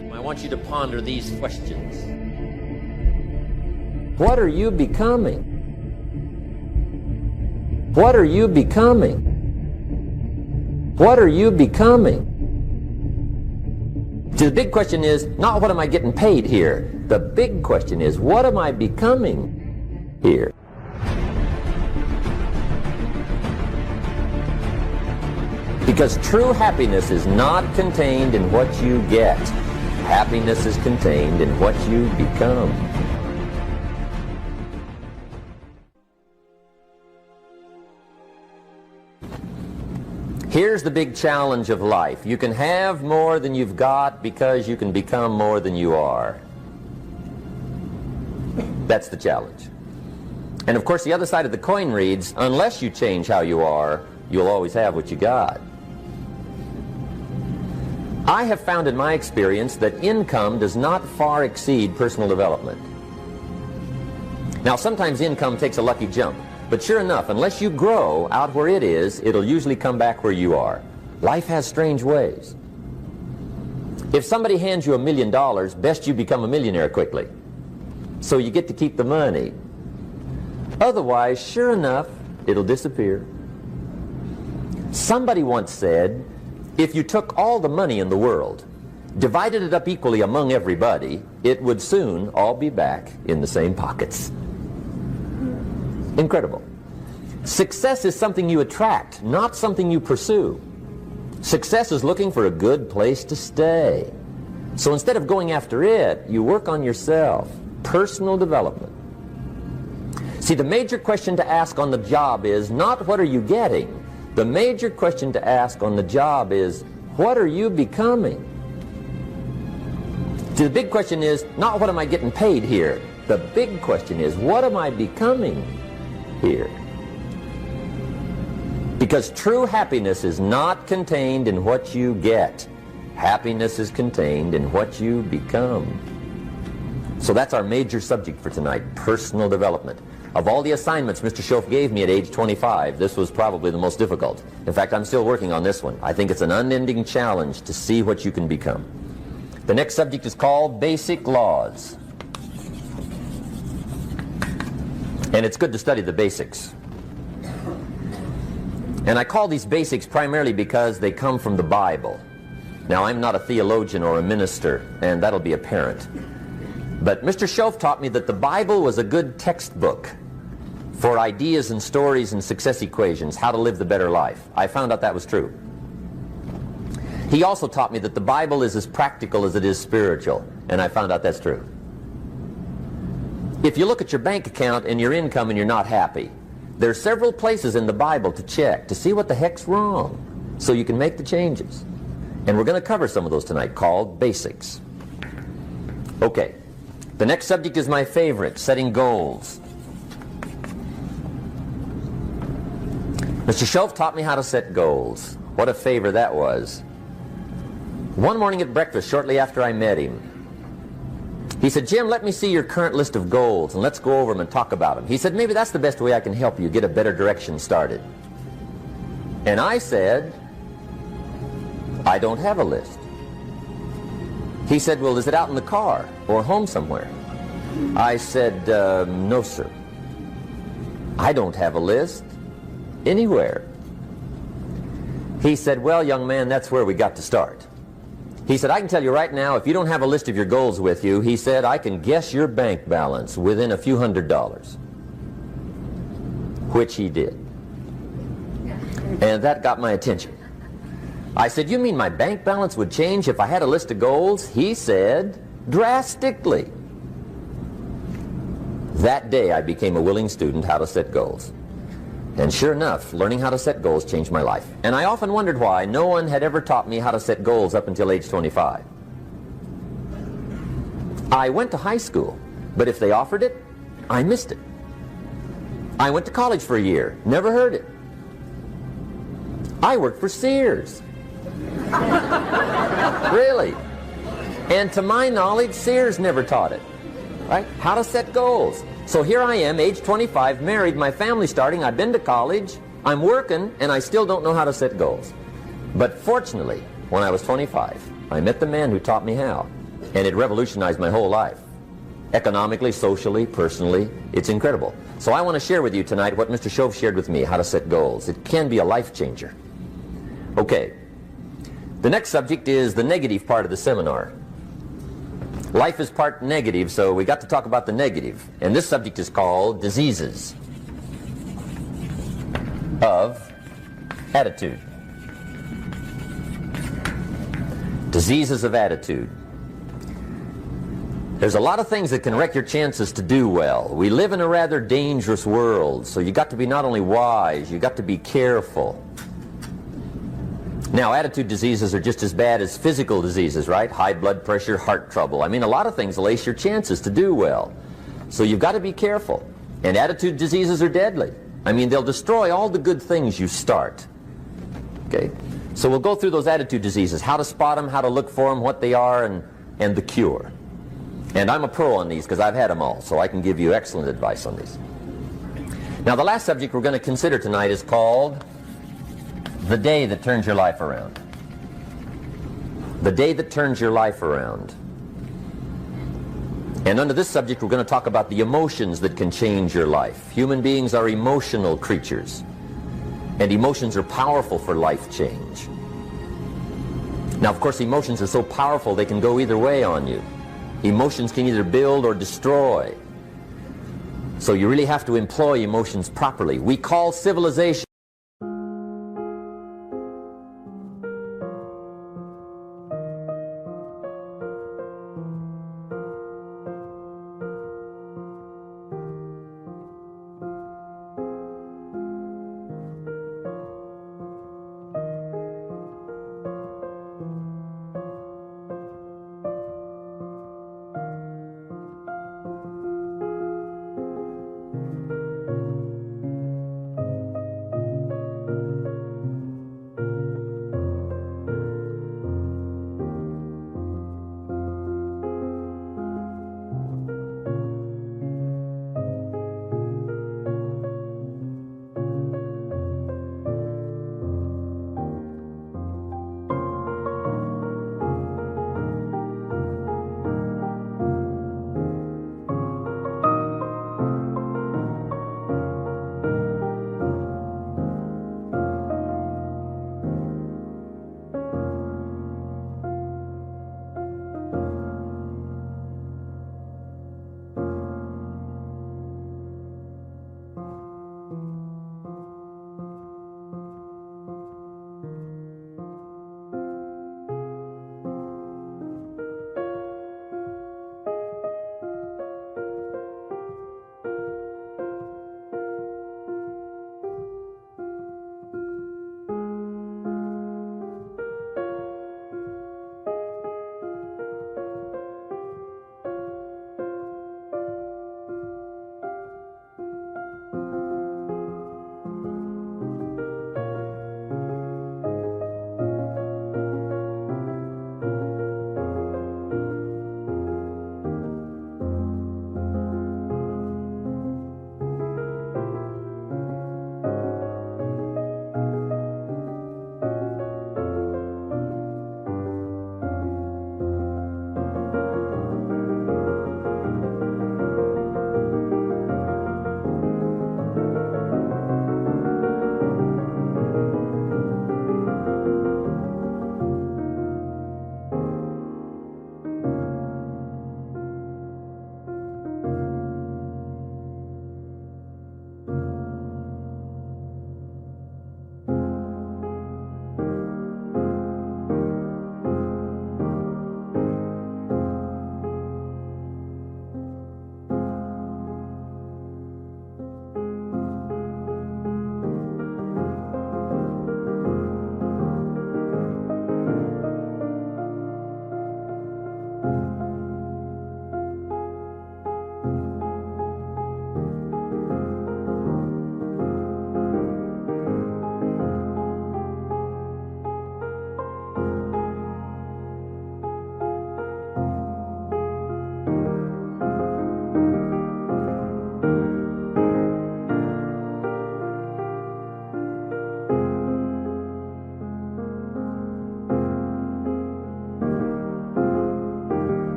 I want you to ponder these questions. What are you becoming? What are you becoming? What are you becoming? See, the big question is not what am I getting paid here. The big question is what am I becoming here? Because true happiness is not contained in what you get. Happiness is contained in what you become. Here's the big challenge of life. You can have more than you've got because you can become more than you are. That's the challenge. And of course the other side of the coin reads, unless you change how you are, you'll always have what you got. I have found in my experience that income does not far exceed personal development. Now sometimes income takes a lucky jump. But sure enough, unless you grow out where it is, it'll usually come back where you are. Life has strange ways. If somebody hands you $1 million, best you become a millionaire quickly, so you get to keep the money. Otherwise, sure enough, it'll disappear. Somebody once said, if you took all the money in the world, divided it up equally among everybody, it would soon all be back in the same pockets. Incredible. Success is something you attract, not something you pursue. Success is looking for a good place to stay. So instead of going after it, you work on yourself. Personal development. See, the major question to ask on the job is not what are you getting. The major question to ask on the job is what are you becoming? See, the big question is not what am I getting paid here. The big question is what am I becoming here? Because true happiness is not contained in what you get. Happiness is contained in what you become. So that's our major subject for tonight, personal development. Of all the assignments Mr. Schoaf gave me at age 25, this was probably the most difficult. In fact, I'm still working on this one. I think it's an unending challenge to see what you can become. The next subject is called Basic Laws. And it's good to study the basics. And I call these basics primarily because they come from the Bible. Now, I'm not a theologian or a minister, and that'll be apparent. But Mr. Schoaf taught me that the Bible was a good textbook for ideas and stories and success equations, how to live the better life. I found out that was true. He also taught me that the Bible is as practical as it is spiritual, and I found out that's true. If you look at your bank account and your income and you're not happy, there are several places in the Bible to check to see what the heck's wrong so you can make the changes. And we're going to cover some of those tonight, called basics. Okay, the next subject is my favorite, setting goals. Mr. Schoaf taught me how to set goals. What a favor that was. One morning at breakfast, shortly after I met him, he said, Jim, let me see your current list of goals and let's go over them and talk about them. He said, maybe that's the best way I can help you get a better direction started. And I said, I don't have a list. He said, well, is it out in the car or home somewhere? I said, no, sir. I don't have a list anywhere. He said, well, young man, that's where we got to start. He said, I can tell you right now, if you don't have a list of your goals with you, he said, I can guess your bank balance within a few $100s. Which he did. And that got my attention. I said, you mean my bank balance would change if I had a list of goals? He said, drastically. That day I became a willing student how to set goals. And sure enough, learning how to set goals changed my life. And I often wondered why no one had ever taught me how to set goals up until age 25. I went to high school, but if they offered it, I missed it. I went to college for a year, never heard it. I worked for Sears. Really. And to my knowledge, Sears never taught it. Right? How to set goals. So here I am, age 25, married, my family's starting, I've been to college, I'm working, and I still don't know how to set goals. But fortunately, when I was 25, I met the man who taught me how. And it revolutionized my whole life. Economically, socially, personally, it's incredible. So I want to share with you tonight what Mr. Shove shared with me, how to set goals. It can be a life changer. Okay. The next subject is the negative part of the seminar. Life is part negative, so we got to talk about the negative. And this subject is called diseases of attitude. Diseases of attitude. There's a lot of things that can wreck your chances to do well. We live in a rather dangerous world, so you got to be not only wise, you got to be careful. Now, attitude diseases are just as bad as physical diseases, right? High blood pressure, heart trouble. I mean, a lot of things lace your chances to do well. So you've got to be careful. And attitude diseases are deadly. I mean, they'll destroy all the good things you start. Okay? So we'll go through those attitude diseases, how to spot them, how to look for them, what they are, and the cure. And I'm a pro on these because I've had them all, so I can give you excellent advice on these. Now, the last subject we're going to consider tonight is called the day that turns your life around. The day that turns your life around. And under this subject, we're going to talk about the emotions that can change your life. Human beings are emotional creatures, and emotions are powerful for life change. Now, of course, emotions are so powerful they can go either way on you. Emotions can either build or destroy. So you really have to employ emotions properly. We call civilization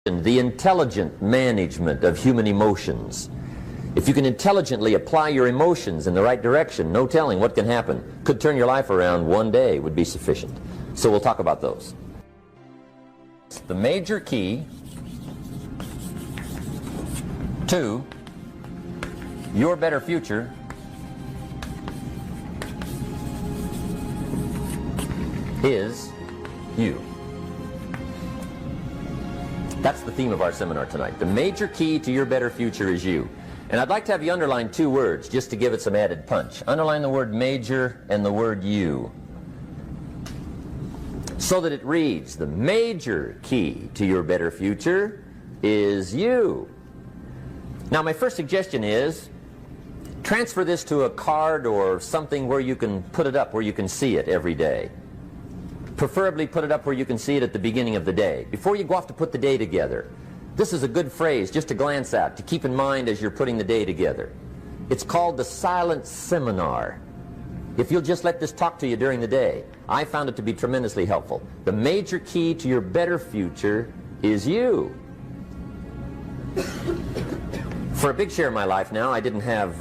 The intelligent management of human emotions. If you can intelligently apply your emotions in the right direction, no telling what can happen. Could turn your life around one day would be sufficient. So we'll talk about those. The major key to your better future is you. That's the theme of our seminar tonight. The major key to your better future is you. And I'd like to have you underline two words just to give it some added punch. Underline the word major and the word you, so that it reads, the major key to your better future is you. Now, my first suggestion is transfer this to a card or something where you can put it up, where you can see it every day. Preferably put it up where you can see it at the beginning of the day, before you go off to put the day together. This is a good phrase just to glance at, to keep in mind as you're putting the day together. It's called the silent seminar. If you'll just let this talk to you during the day, I found it to be tremendously helpful. The major key to your better future is you. For a big share of my life now, I didn't have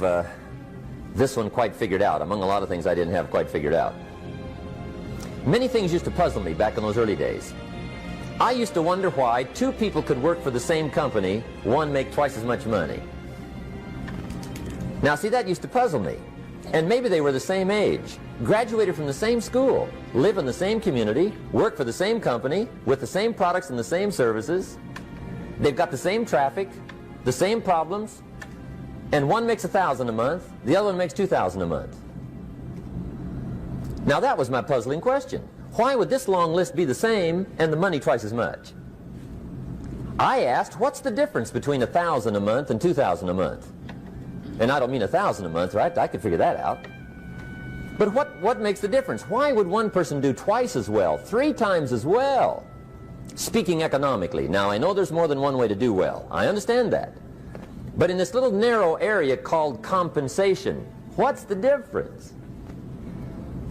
this one quite figured out. Among a lot of things I didn't have quite figured out. Many things used to puzzle me back in those early days. I used to wonder why two people could work for the same company, one make twice as much money. Now see, that used to puzzle me. And maybe they were the same age, graduated from the same school, live in the same community, work for the same company, with the same products and the same services. They've got the same traffic, the same problems, and one makes $1,000 a month, the other one makes $2,000 a month. Now that was my puzzling question. Why would this long list be the same and the money twice as much? I asked, what's the difference between $1,000 a month and $2,000 a month? And I don't mean $1,000 a month, right? I could figure that out. But what makes the difference? Why would one person do twice as well, 3 times as well? Speaking economically. Now, I know there's more than one way to do well. I understand that. But in this little narrow area called compensation, what's the difference?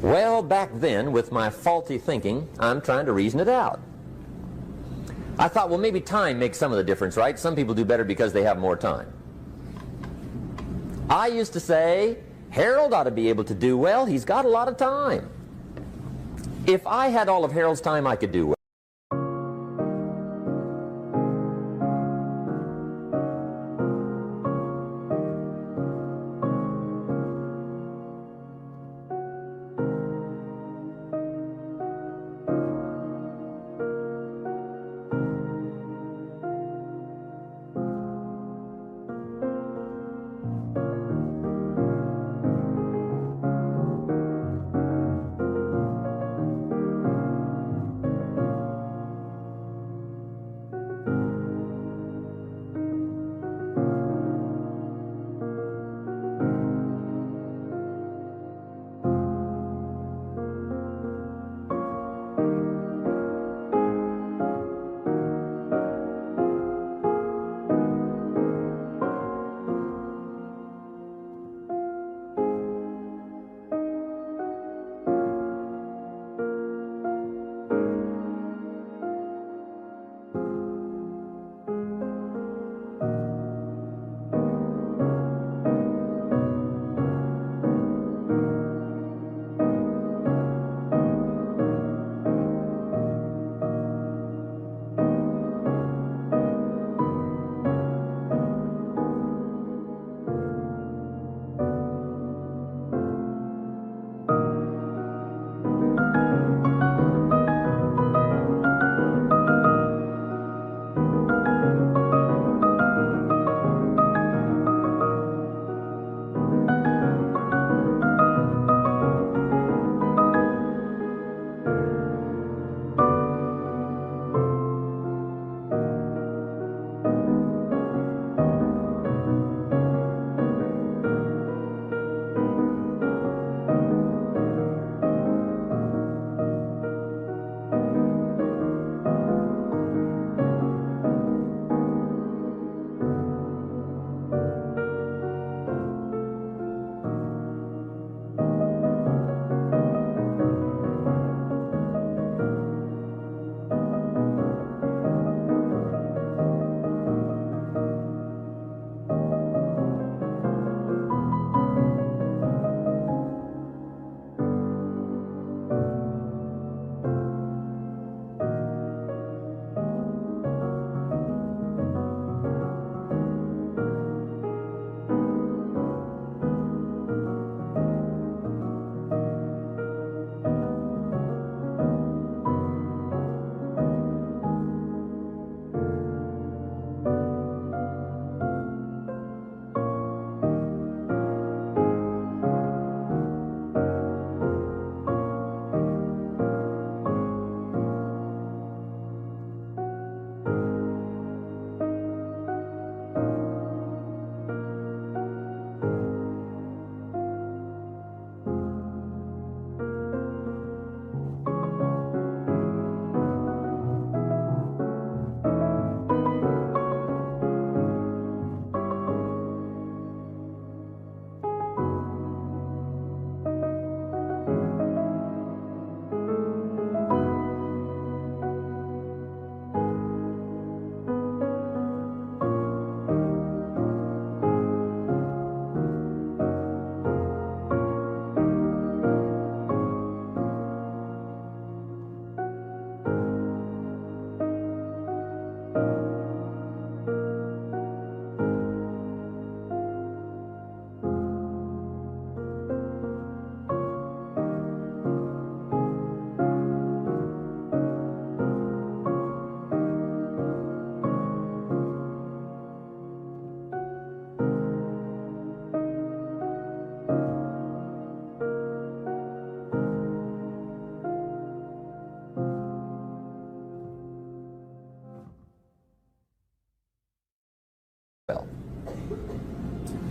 Well, back then, with my faulty thinking, I'm trying to reason it out. I thought, well, maybe time makes some of the difference, right? Some people do better because they have more time. I used to say, Harold ought to be able to do well. He's got a lot of time. If I had all of Harold's time, I could do well.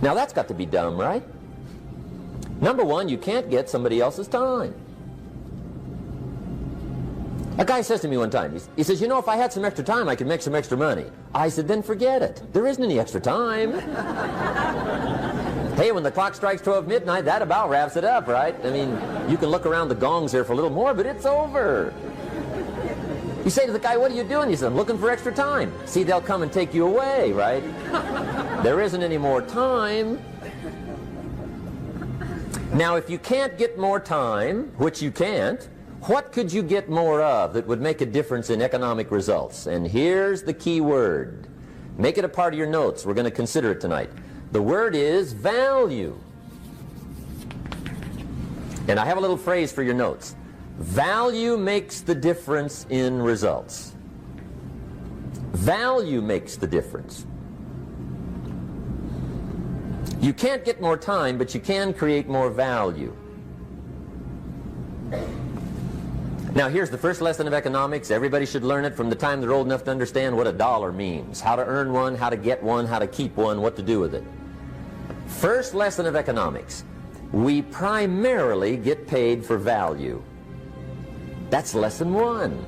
Now that's got to be dumb, right? Number one, you can't get somebody else's time. A guy says to me one time, he says, you know, if I had some extra time, I could make some extra money. I said, then forget it. There isn't any extra time. Hey, when the clock strikes 12 midnight, that about wraps it up, right? I mean, you can look around the gongs there for a little more, but it's over. You say to the guy, what are you doing? He says, I'm looking for extra time. See, they'll come and take you away, right? There isn't any more time. Now, if you can't get more time, which you can't, what could you get more of that would make a difference in economic results? And here's the key word. Make it a part of your notes. We're going to consider it tonight. The word is value. And I have a little phrase for your notes. Value makes the difference in results. Value makes the difference. You can't get more time, but you can create more value. Now here's the first lesson of economics. Everybody should learn it from the time they're old enough to understand what a dollar means. How to earn one, how to get one, how to keep one, what to do with it. First lesson of economics. We primarily get paid for value. That's lesson one.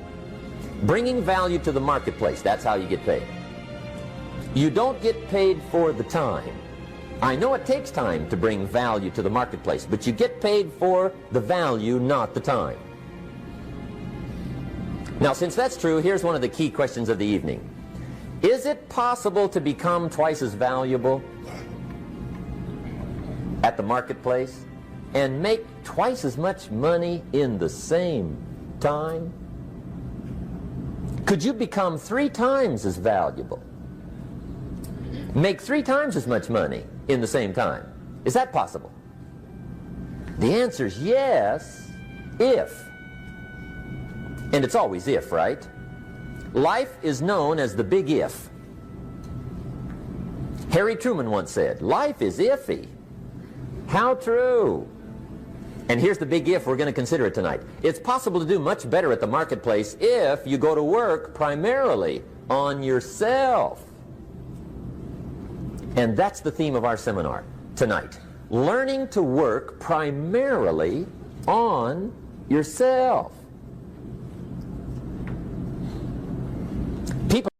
Bringing value to the marketplace, that's how you get paid. You don't get paid for the time. I know it takes time to bring value to the marketplace, but you get paid for the value, not the time. Now, since that's true, here's one of the key questions of the evening. Is it possible to become twice as valuable at the marketplace and make twice as much money in the same time? Could you become 3 times as valuable? Make 3 times as much money in the same time? Is that possible? The answer is yes, if. And it's always if, right? Life is known as the big if. Harry Truman once said, life is iffy. How true. And here's the big if, we're going to consider it tonight. It's possible to do much better at the marketplace if you go to work primarily on yourself. And that's the theme of our seminar tonight. Learning to work primarily on yourself. People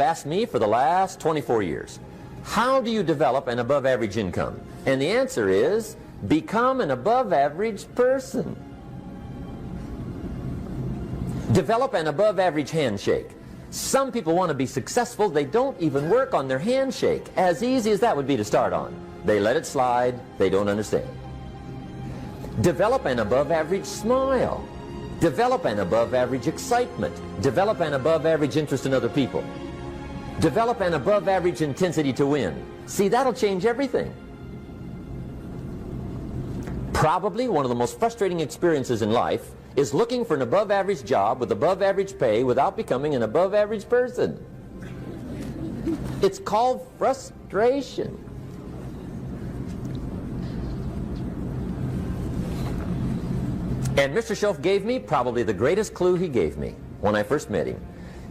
have asked me for the last 24 years, how do you develop an above average income? And the answer is, become an above average person. Develop an above average handshake. Some people want to be successful, they don't even work on their handshake. As easy as that would be to start on. They let it slide, they don't understand. Develop an above average smile. Develop an above average excitement. Develop an above average interest in other people. Develop an above average intensity to win. See, that'll change everything. Probably one of the most frustrating experiences in life is looking for an above average job with above average pay without becoming an above average person. It's called frustration. And Mr. Shelf gave me probably the greatest clue he gave me when I first met him.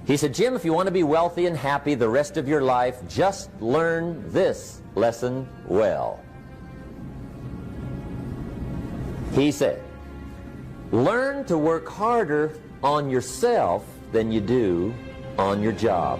He said, Jim, if you want to be wealthy and happy the rest of your life, just learn this lesson well. He said, learn to work harder on yourself than you do on your job.